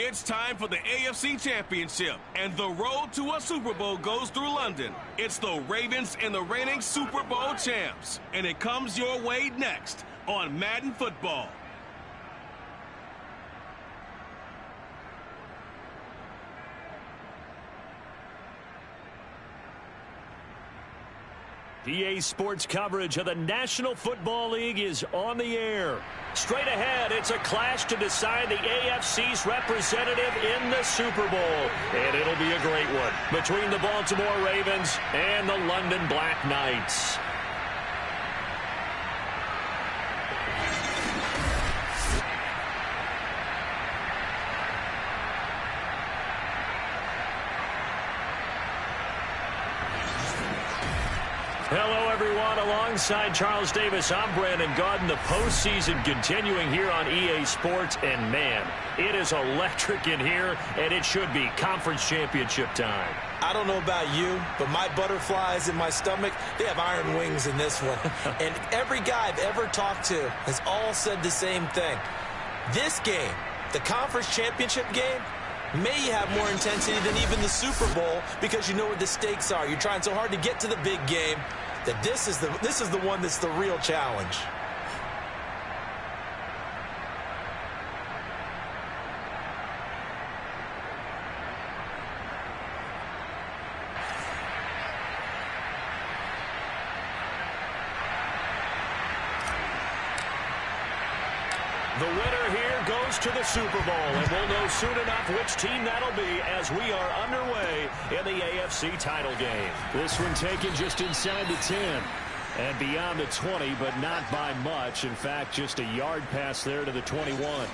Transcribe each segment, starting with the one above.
It's time for the AFC Championship, and the road to a Super Bowl goes through London. It's the Ravens and the reigning Super Bowl champs, and it comes your way next on Madden Football. EA Sports coverage of the National Football League is on the air. Straight ahead, it's a clash to decide the AFC's representative in the Super Bowl. And it'll be a great one between the Baltimore Ravens and the London Black Knights. Hello, everyone. Alongside Charles Davis, I'm Brandon Gaudin. The postseason continuing here on EA Sports. And, man, it is electric in here, and it should be conference championship time. I don't know about you, but my butterflies in my stomach, they have iron wings in this one. And every guy I've ever talked to has all said the same thing. This game, the conference championship game, may have more intensity than even the Super Bowl because you know what the stakes are. You're trying so hard to get to the big game that this is the one that's the real challenge. The winner here goes to the Super Bowl, and we'll know soon enough which team that'll be as we are underway in the AFC title game. This one taken just inside the 10 and beyond the 20, but not by much. In fact, just a yard pass there to the 21.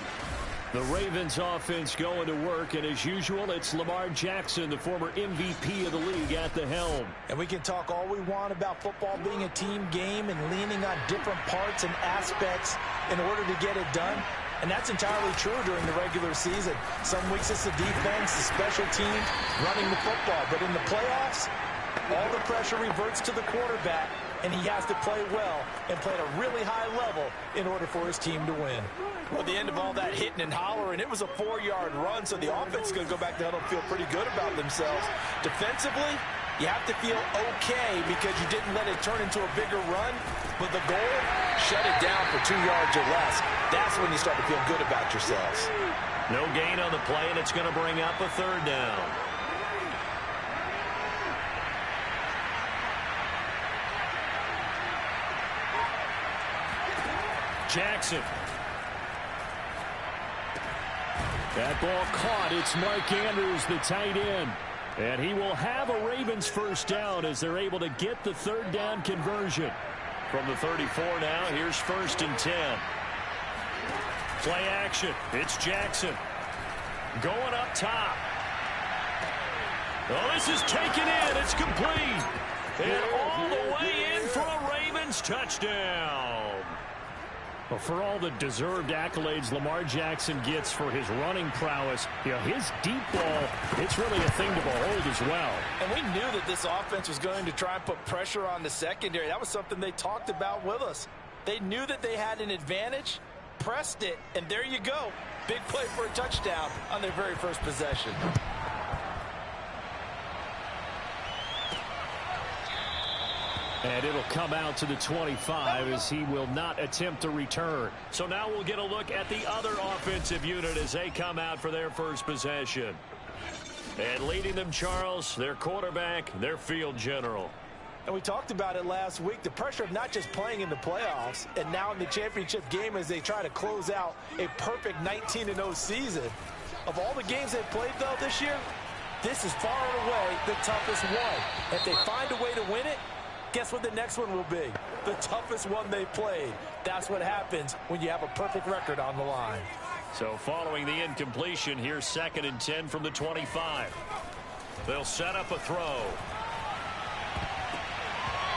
The Ravens offense going to work, and as usual, it's Lamar Jackson, the former MVP of the league, at the helm. And we can talk all we want about football being a team game and leaning on different parts and aspects in order to get it done. And that's entirely true during the regular season. Some weeks it's the defense, the special teams, running the football. But in the playoffs, all the pressure reverts to the quarterback, and he has to play well and play at a really high level in order for his team to win. Well, at the end of all that hitting and hollering, it was a 4-yard run, so the offense is going to go back there and feel pretty good about themselves. Defensively, you have to feel okay because you didn't let it turn into a bigger run, but the goal, shut it down for 2 yards or less. That's when you start to feel good about yourselves. No gain on the play, and it's going to bring up a third down. Jackson. That ball caught. It's Mark Andrews, the tight end. And he will have a Ravens first down as they're able to get the third down conversion. From the 34 now, here's 1st and 10. Play action. It's Jackson. Going up top. Oh, this is taken in. It's complete. And all the way in for a Ravens touchdown. Well, for all the deserved accolades Lamar Jackson gets for his running prowess, his deep ball, it's really a thing to behold as well. And we knew that this offense was going to try and put pressure on the secondary. That was something they talked about with us. They knew that they had an advantage, pressed it, and there you go. Big play for a touchdown on their very first possession. And it'll come out to the 25 as he will not attempt to return. So now we'll get a look at the other offensive unit as they come out for their first possession. And leading them, Charles, their quarterback, their field general. And we talked about it last week, the pressure of not just playing in the playoffs and now in the championship game as they try to close out a perfect 19-0 season. Of all the games they've played, though, this year, this is far and away the toughest one. If they find a way to win it, guess what the next one will be? The toughest one they played. That's what happens when you have a perfect record on the line. So following the incompletion, here's 2nd and 10 from the 25. They'll set up a throw.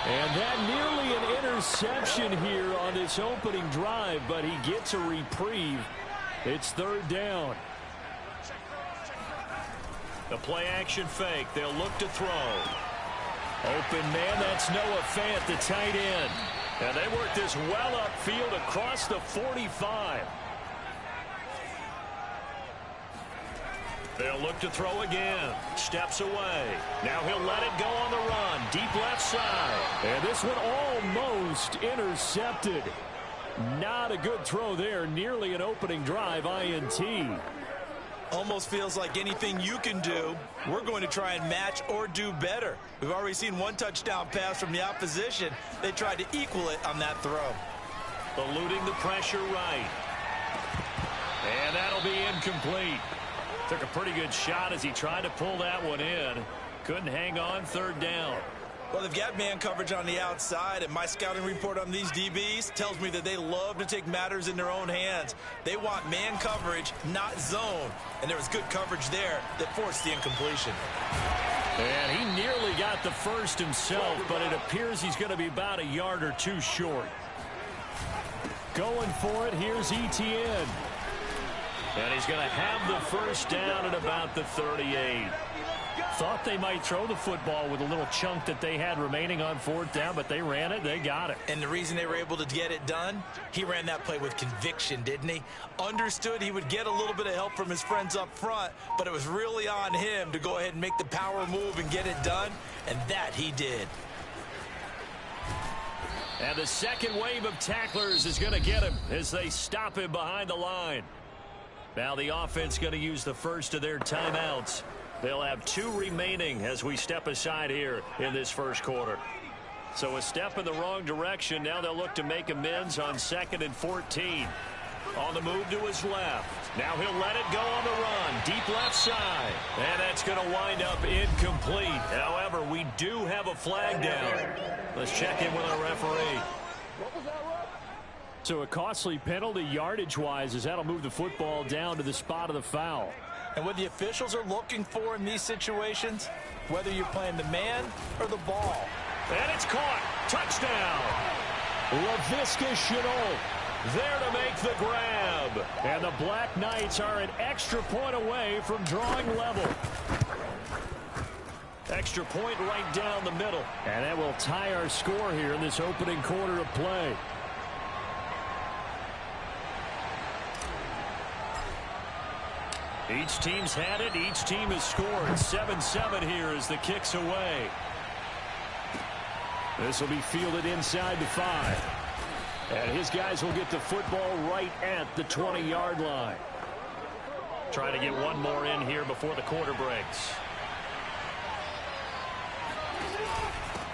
And that nearly an interception here on this opening drive, but he gets a reprieve. It's 3rd down. The play action fake. They'll look to throw. Open man, that's Noah Fant, the tight end. And they work this well upfield across the 45. They'll look to throw again. Steps away. Now he'll let it go on the run. Deep left side. And this one almost intercepted. Not a good throw there. Nearly an opening drive INT. Almost feels like anything you can do, we're going to try and match or do better. We've already seen one touchdown pass from the opposition. They tried to equal it on that throw. Eluding the pressure right. And that'll be incomplete. Took a pretty good shot as he tried to pull that one in. Couldn't hang on. Third down. Well, they've got man coverage on the outside, and my scouting report on these DBs tells me that they love to take matters in their own hands. They want man coverage, not zone. And there was good coverage there that forced the incompletion. And he nearly got the first himself, but it appears he's going to be about a yard or two short. Going for it, here's Etienne. And he's going to have the first down at about the 38. Thought they might throw the football with a little chunk that they had remaining on fourth down, but they ran it, they got it. And the reason they were able to get it done, he ran that play with conviction, didn't he? Understood he would get a little bit of help from his friends up front, but it was really on him to go ahead and make the power move and get it done, and that he did. And the second wave of tacklers is going to get him as they stop him behind the line. Now the offense going to use the first of their timeouts. They'll have 2 remaining as we step aside here in this first quarter. So a step in the wrong direction. Now they'll look to make amends on 2nd and 14. On the move to his left. Now he'll let it go on the run. Deep left side. And that's going to wind up incomplete. However, we do have a flag down. Let's check in with our referee. So a costly penalty yardage-wise as that'll move the football down to the spot of the foul. And what the officials are looking for in these situations, whether you're playing the man or the ball. And it's caught. Touchdown. Laviska Shenault there to make the grab. And the Black Knights are an extra point away from drawing level. Extra point right down the middle. And that will tie our score here in this opening quarter of play. Each team's had it. Each team has scored. 7-7 here as the kick's away. This will be fielded inside the 5. And his guys will get the football right at the 20-yard line. Trying to get one more in here before the quarter breaks.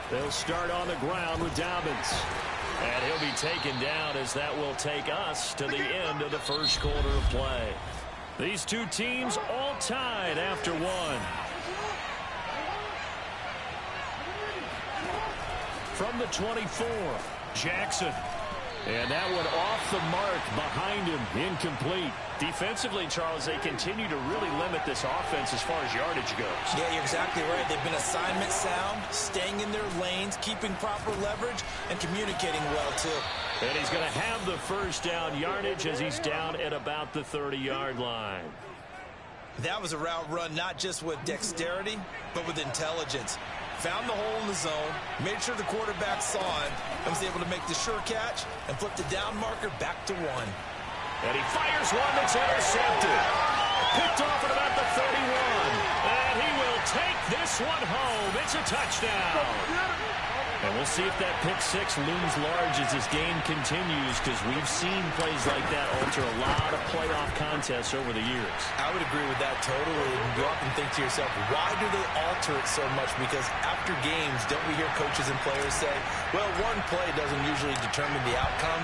They'll start on the ground with Dobbins. And he'll be taken down as that will take us to the end of the first quarter of play. These two teams all tied after one. From the 24, Jackson. And that one off the mark behind him, incomplete. Defensively, Charles, they continue to really limit this offense as far as yardage goes. Yeah, you're exactly right. They've been assignment sound, staying in their lanes, keeping proper leverage, and communicating well, too. And he's going to have the first down yardage as he's down at about the 30-yard line. That was a route run not just with dexterity, but with intelligence. Found the hole in the zone, made sure the quarterback saw it, and was able to make the sure catch and flip the down marker back to 1. And he fires one that's intercepted. Picked off at about the 31. And he will take this one home. It's a touchdown. And we'll see if that pick 6 looms large as this game continues, because we've seen plays like that alter a lot of playoff contests over the years. I would agree with that totally. And you often think to yourself, why do they alter it so much? Because after games, don't we hear coaches and players say, well, one play doesn't usually determine the outcome?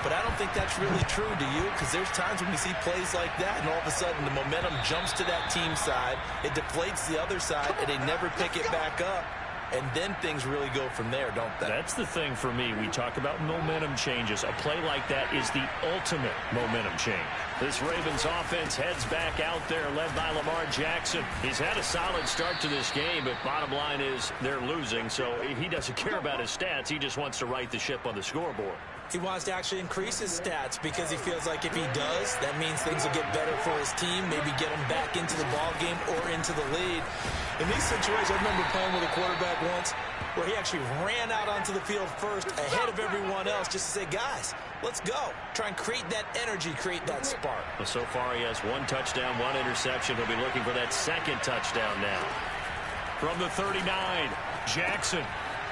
But I don't think that's really true, do you? Because there's times when we see plays like that, and all of a sudden the momentum jumps to that team side, it deflates the other side, and they never pick it back up. And then things really go from there, don't they? That's the thing for me. We talk about momentum changes. A play like that is the ultimate momentum change. This Ravens offense heads back out there, led by Lamar Jackson. He's had a solid start to this game, but bottom line is they're losing, so he doesn't care about his stats. He just wants to right the ship on the scoreboard. He wants to actually increase his stats because he feels like if he does, that means things will get better for his team, maybe get him back into the ball game or into the lead. In these situations, I remember playing with a quarterback once where he actually ran out onto the field first ahead of everyone else just to say, guys, let's go. Try and create that energy, create that spark. Well, so far he has 1 touchdown, 1 interception. He'll be looking for that 2nd touchdown now. From the 39, Jackson.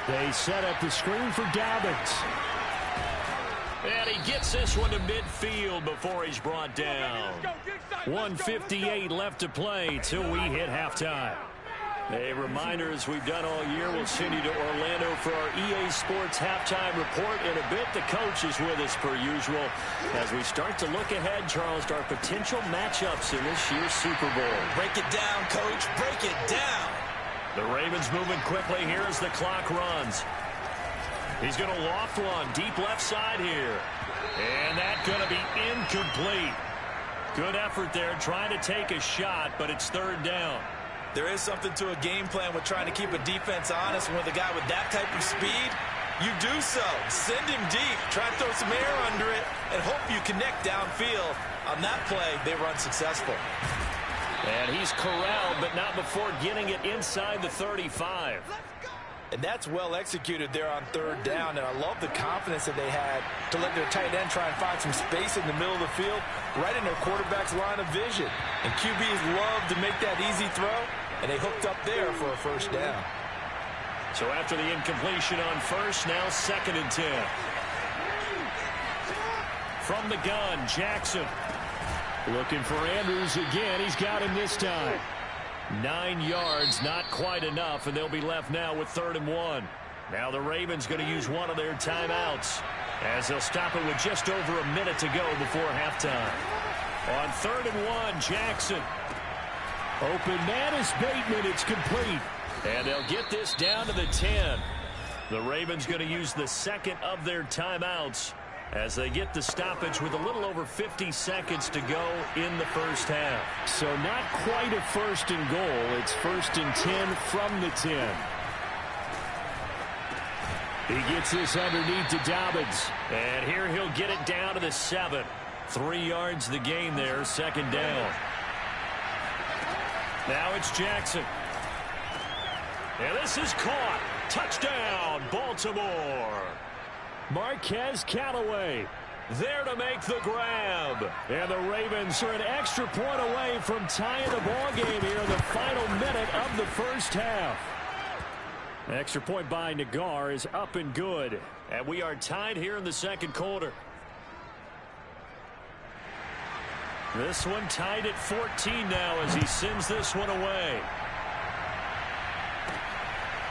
They set up the screen for Dobbins. And he gets this one to midfield before he's brought down. 1:58 left to play till we hit halftime. A reminder, as we've done all year, we'll send you to Orlando for our EA Sports halftime report. In a bit, the coach is with us per usual as we start to look ahead, Charles, to our potential matchups in this year's Super Bowl. Break it down, Coach. Break it down. The Ravens moving quickly here as the clock runs. He's going to loft one deep left side here. And that's going to be incomplete. Good effort there trying to take a shot, but it's 3rd down. There is something to a game plan with trying to keep a defense honest. With a guy with that type of speed, you do so. Send him deep. Try to throw some air under it and hope you connect downfield. On that play, they run successful. And he's corralled, but not before getting it inside the 35. And that's well executed there on 3rd down. And I love the confidence that they had to let their tight end try and find some space in the middle of the field, right in their quarterback's line of vision. And QBs love to make that easy throw, and they hooked up there for a 1st down. So after the incompletion on 1st, now 2nd and 10. From the gun, Jackson. Looking for Andrews again. He's got him this time. 9 yards, not quite enough, and they'll be left now with 3rd and 1. Now the Ravens going to use one of their timeouts as they'll stop it with just over a minute to go before halftime. On 3rd and 1, Jackson. Open man is Bateman. It's complete. And they'll get this down to the 10. The Ravens going to use the 2nd of their timeouts as they get the stoppage with a little over 50 seconds to go in the 1st half. So not quite a 1st and goal. It's 1st and 10 from the 10. He gets this underneath to Dobbins. And here he'll get it down to the 7. 3 yards the gain there, 2nd down. Now it's Jackson. And this is caught. Touchdown, Baltimore. Marquez Callaway there to make the grab. And the Ravens are an extra point away from tying the ball game here in the final minute of the 1st half. Extra point by Nagar is up and good. And we are tied here in the 2nd quarter. This one tied at 14 now as he sends this one away.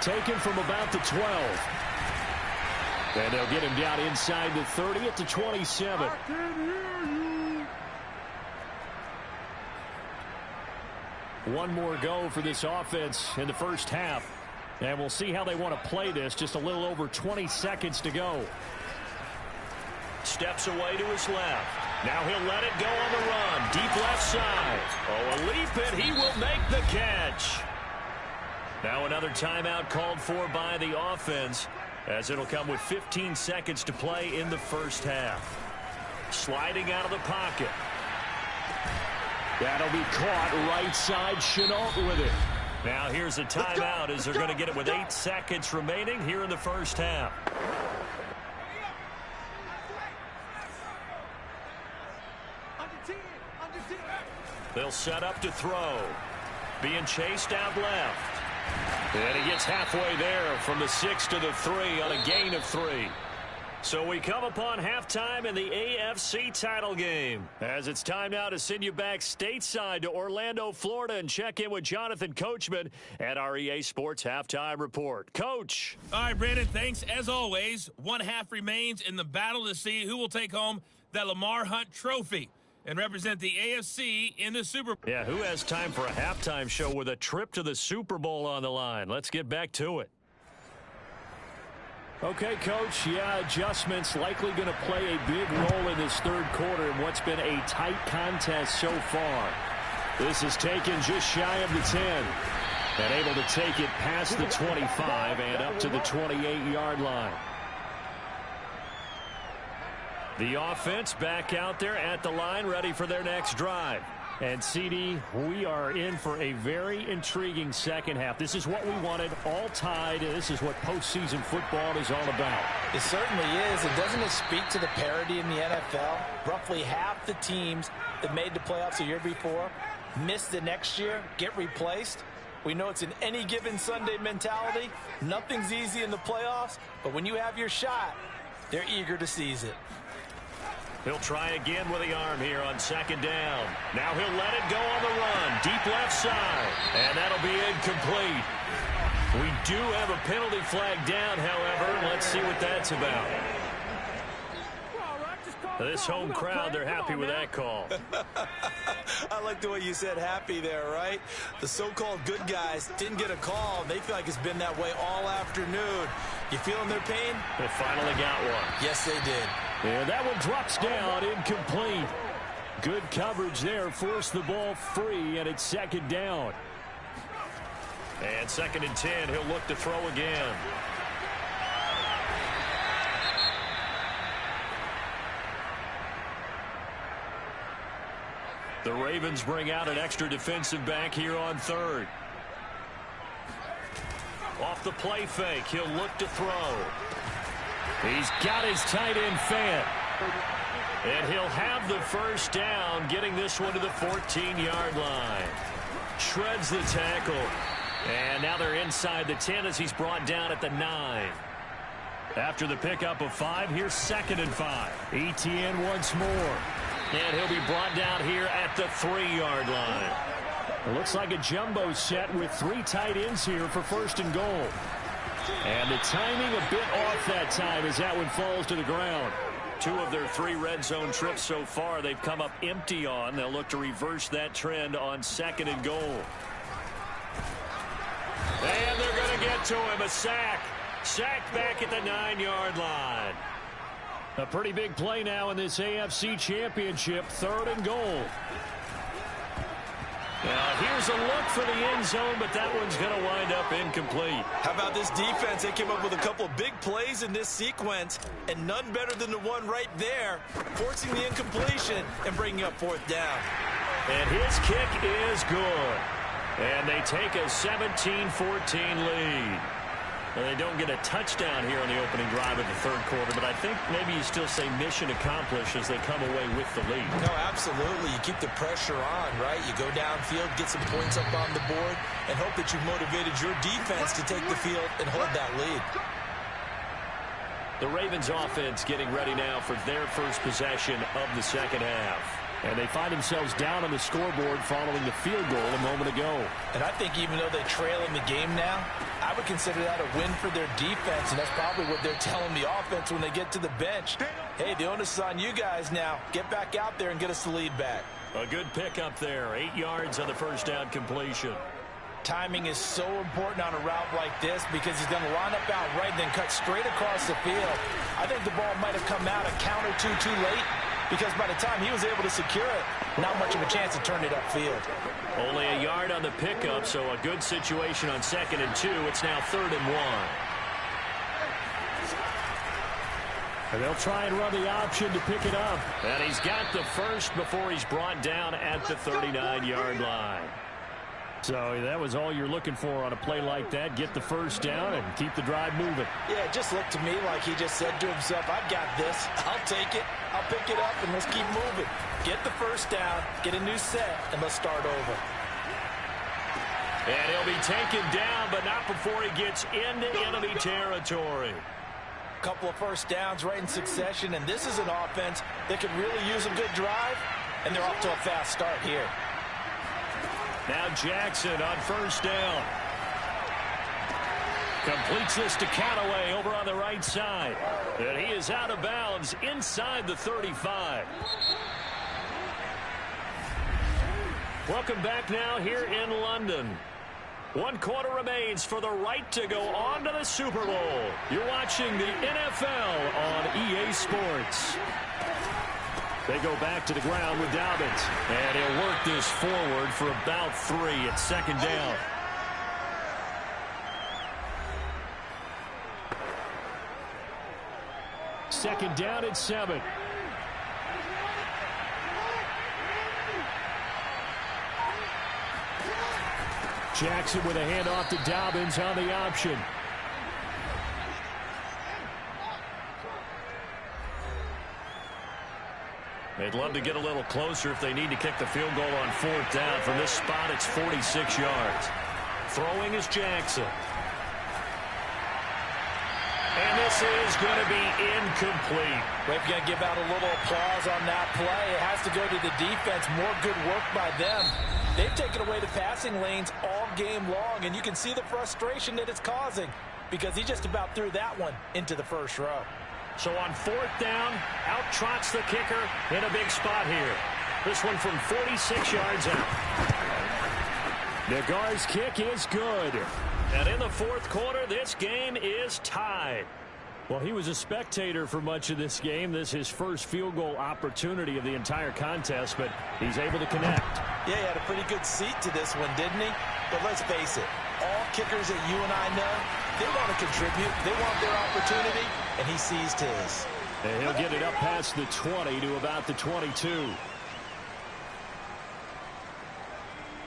Taken from about the 12. And they'll get him down inside the 30 at the 27. One more go for this offense in the 1st half. And we'll see how they want to play this. Just a little over 20 seconds to go. Steps away to his left. Now he'll let it go on the run. Deep left side. Oh, a leap, and he will make the catch. Now another timeout called for by the offense, as it'll come with 15 seconds to play in the 1st half. Sliding out of the pocket. That'll be caught right side. Chenault with it. Now here's a timeout as they're going to get it with 8 seconds remaining here in the 1st half. They'll set up to throw. Being chased out left. And he gets halfway there from the 6 to the 3 on a gain of 3. So we come upon halftime in the AFC title game, as it's time now to send you back stateside to Orlando, Florida, and check in with Jonathan Coachman at our EA Sports Halftime Report. Coach. All right, Brandon, thanks. As always, 1 half remains in the battle to see who will take home that Lamar Hunt trophy and represent the AFC in the Super Bowl. Yeah, who has time for a halftime show with a trip to the Super Bowl on the line? Let's get back to it. Okay, Coach, adjustments likely going to play a big role in this 3rd quarter in what's been a tight contest so far. This is taken just shy of the 10. And able to take it past the 25 and up to the 28-yard line. The offense back out there at the line, ready for their next drive. And, CD, we are in for a very intriguing second half. This is what we wanted, all tied. This is what postseason football is all about. It certainly is. And doesn't it speak to the parity in the NFL? Roughly half the teams that made the playoffs the year before miss the next year, get replaced. We know it's an any given Sunday mentality. Nothing's easy in the playoffs, but when you have your shot, they're eager to seize it. He'll try again with the arm here on second down. Now he'll let it go on the run. Deep left side. And that'll be incomplete. We do have a penalty flag down, however. Let's see what that's about. This home crowd, they're happy with that call. I like the way you said happy there, right? The so-called good guys didn't get a call. They feel like it's been that way all afternoon. You feeling their pain? They finally got one. Yes, they did. And that one drops down, incomplete. Good coverage there, forced the ball free, and it's second down. And 2nd and 10, he'll look to throw again. The Ravens bring out an extra defensive back here on 3rd. Off the play fake, he'll look to throw. He's got his tight end Fant. And he'll have the first down, getting this one to the 14-yard line. Shreds the tackle. And now they're inside the 10 as he's brought down at the 9. After the pickup of 5, here's 2nd and 5. Etienne once more. And he'll be brought down here at the 3-yard line. It looks like a jumbo set with 3 tight ends here for 1st and goal. And the timing a bit off that time as that one falls to the ground. 2 of their 3 red zone trips so far they've come up empty on. They'll look to reverse that trend on 2nd and goal. And they're going to get to him. A sack. Sack back at the 9-yard line. A pretty big play now in this AFC Championship. 3rd and goal. Now here's a look for the end zone, but that one's going to wind up incomplete. How about this defense? They came up with a couple of big plays in this sequence, and none better than the one right there, forcing the incompletion and bringing up 4th down. And his kick is good. And they take a 17-14 lead. Well, they don't get a touchdown here on the opening drive of the 3rd quarter, but I think maybe you still say mission accomplished as they come away with the lead. No, absolutely. You keep the pressure on, right? You go downfield, get some points up on the board, and hope that you've motivated your defense to take the field and hold that lead. The Ravens offense getting ready now for their first possession of the second half. And they find themselves down on the scoreboard following the field goal a moment ago. And I think even though they trail in the game now, I would consider that a win for their defense, and that's probably what they're telling the offense when they get to the bench. Hey, the onus is on you guys now. Get back out there and get us the lead back. A good pickup there. 8 yards on the first down completion. Timing is so important on a route like this because he's going to line up out right and then cut straight across the field. I think the ball might have come out a count or two too late, because by the time he was able to secure it, not much of a chance to turn it upfield. Only a yard on the pickup, so a good situation on 2nd and 2. It's now 3rd and 1. And they'll try and run the option to pick it up. And he's got the first before he's brought down at the 39-yard line. So that was all you're looking for on a play like that. Get the first down and keep the drive moving. Yeah, it just looked to me like he just said to himself, I've got this. I'll take it. I'll pick it up, and let's keep moving. Get the first down, get a new set, and let's start over. And he'll be taken down, but not before he gets into enemy territory. Couple of first downs right in succession, and this is an offense that could really use a good drive, and they're off to a fast start here. Now Jackson on first down. Completes this to Callaway over on the right side. And he is out of bounds inside the 35. Welcome back now here in London. 1 quarter remains for the right to go on to the Super Bowl. You're watching the NFL on EA Sports. They go back to the ground with Dobbins. And he'll work this forward for about 3 at 2nd down. Second down at 7. Jackson with a handoff to Dobbins on the option. They'd love to get a little closer if they need to kick the field goal on 4th down. From this spot, it's 46 yards. Throwing is Jackson. And this is going to be incomplete. We've got to give out a little applause on that play. It has to go to the defense. More good work by them. They've taken away the passing lanes all game long, and you can see the frustration that it's causing because he just about threw that one into the first row. So on 4th down, out trots the kicker in a big spot here. This one from 46 yards out. Nagar's kick is good. And in the 4th quarter, this game is tied. Well, he was a spectator for much of this game. This is his first field goal opportunity of the entire contest, but he's able to connect. Yeah, he had a pretty good seat to this one, didn't he? But let's face it, all kickers that you and I know, they want to contribute. They want their opportunity, and he seized his. And he'll get it up past the 20 to about the 22.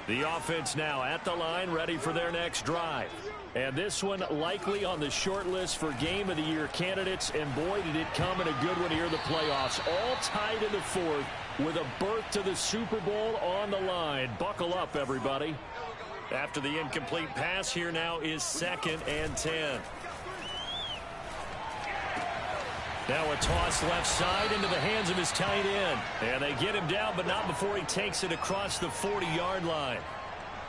The offense now at the line, ready for their next drive. And this one likely on the short list for Game of the Year candidates. And boy, did it come in a good one here in the playoffs. All tied in the 4th with a berth to the Super Bowl on the line. Buckle up, everybody. After the incomplete pass, here now is 2nd and 10. Now a toss left side into the hands of his tight end. And they get him down, but not before he takes it across the 40-yard line.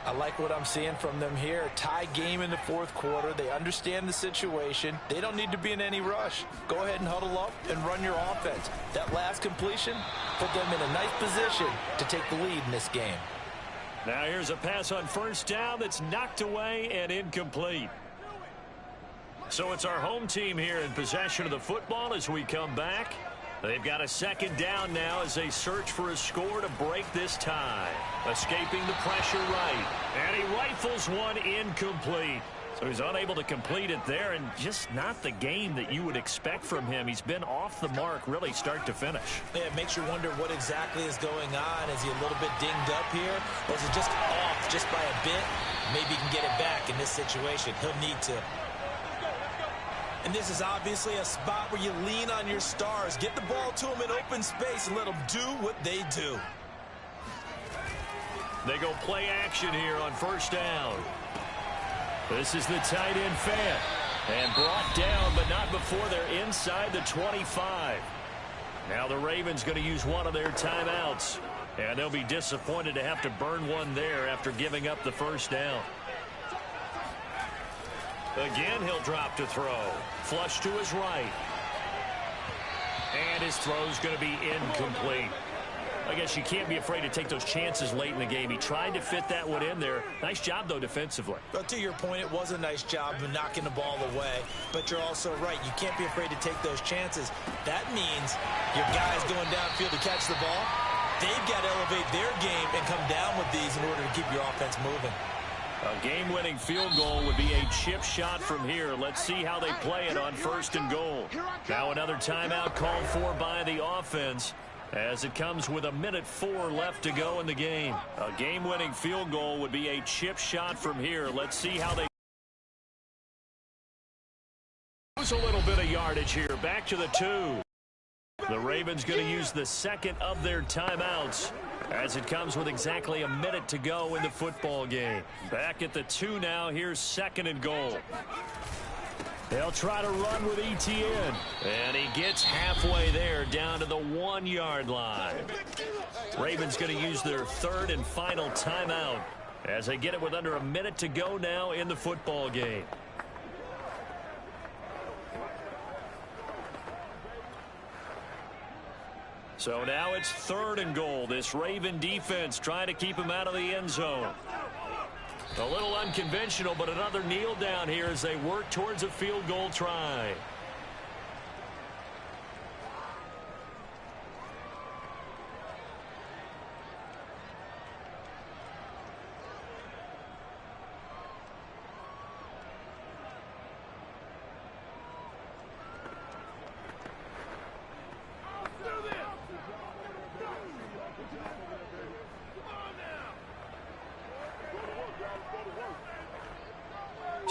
I like what I'm seeing from them here. Tie game in the 4th quarter. They understand the situation. They don't need to be in any rush. Go ahead and huddle up and run your offense. That last completion put them in a nice position to take the lead in this game. Now here's a pass on 1st down that's knocked away and incomplete. So it's our home team here in possession of the football as we come back. They've got a 2nd down now as they search for a score to break this tie. Escaping the pressure right. And he rifles one incomplete. So he's unable to complete it there, and just not the game that you would expect from him. He's been off the mark really start to finish. Yeah, it makes you wonder what exactly is going on. Is he a little bit dinged up here? Or is it just off just by a bit? Maybe he can get it back in this situation. He'll need to. And this is obviously a spot where you lean on your stars. Get the ball to them in open space and let them do what they do. They go play action here on 1st down. This is the tight end fan. And brought down, but not before they're inside the 25. Now the Ravens going to use one of their timeouts. And they'll be disappointed to have to burn one there after giving up the 1st down. Again, he'll drop to throw. Flush to his right. And his throw's going to be incomplete. I guess you can't be afraid to take those chances late in the game. He tried to fit that one in there. Nice job, though, defensively. But to your point, it was a nice job of knocking the ball away. But you're also right. You can't be afraid to take those chances. That means your guys going downfield to catch the ball, they've got to elevate their game and come down with these in order to keep your offense moving. A game-winning field goal would be a chip shot from here. Let's see how they play it on 1st and goal. Now another timeout called for by the offense as it comes with 1:04 left to go in the game. A game-winning field goal would be a chip shot from here. Let's see how they lose a little bit of yardage here. Back to the 2. The Ravens going to use the 2nd of their timeouts as it comes with exactly a minute to go in the football game. Back at the 2 now. Here's 2nd and goal. They'll try to run with ETN. And he gets halfway there down to the 1-yard line. Ravens going to use their 3rd and final timeout as they get it with under a minute to go now in the football game. So now it's 3rd and goal. This Raven defense trying to keep him out of the end zone. A little unconventional, but another kneel down here as they work towards a field goal try.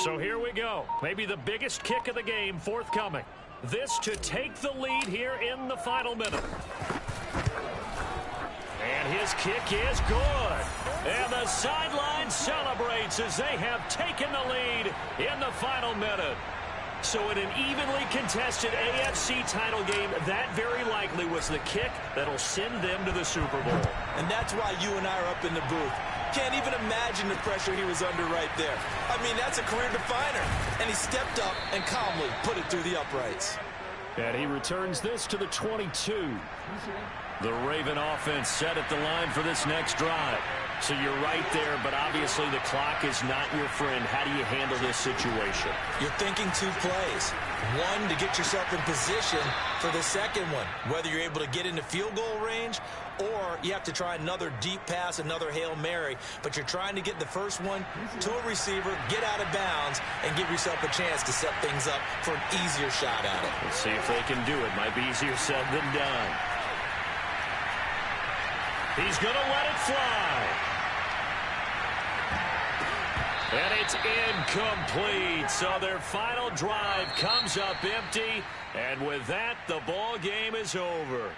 So here we go. Maybe the biggest kick of the game forthcoming. This to take the lead here in the final minute. And his kick is good. And the sideline celebrates as they have taken the lead in the final minute. So in an evenly contested AFC title game, that very likely was the kick that'll send them to the Super Bowl. And that's why you and I are up in the booth. Can't even imagine the pressure he was under right there. I mean, that's a career definer. And he stepped up and calmly put it through the uprights. And he returns this to the 22. The Raven offense set at the line for this next drive. So you're right there, but obviously the clock is not your friend. How do you handle this situation? You're thinking 2 plays. One, to get yourself in position for the second one, whether you're able to get into field goal range or you have to try another deep pass, another Hail Mary. But you're trying to get the first one to a receiver, get out of bounds, and give yourself a chance to set things up for an easier shot at it. Let's see if they can do it. Might be easier said than done. He's going to let it fly. And it's incomplete. So their final drive comes up empty. And with that, the ball game is over.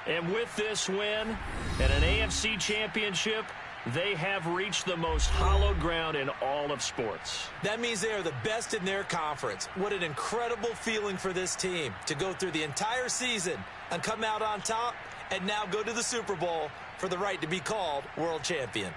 And with this win and an AFC championship, they have reached the most hallowed ground in all of sports. That means they are the best in their conference. What an incredible feeling for this team to go through the entire season and come out on top and now go to the Super Bowl for the right to be called world champion.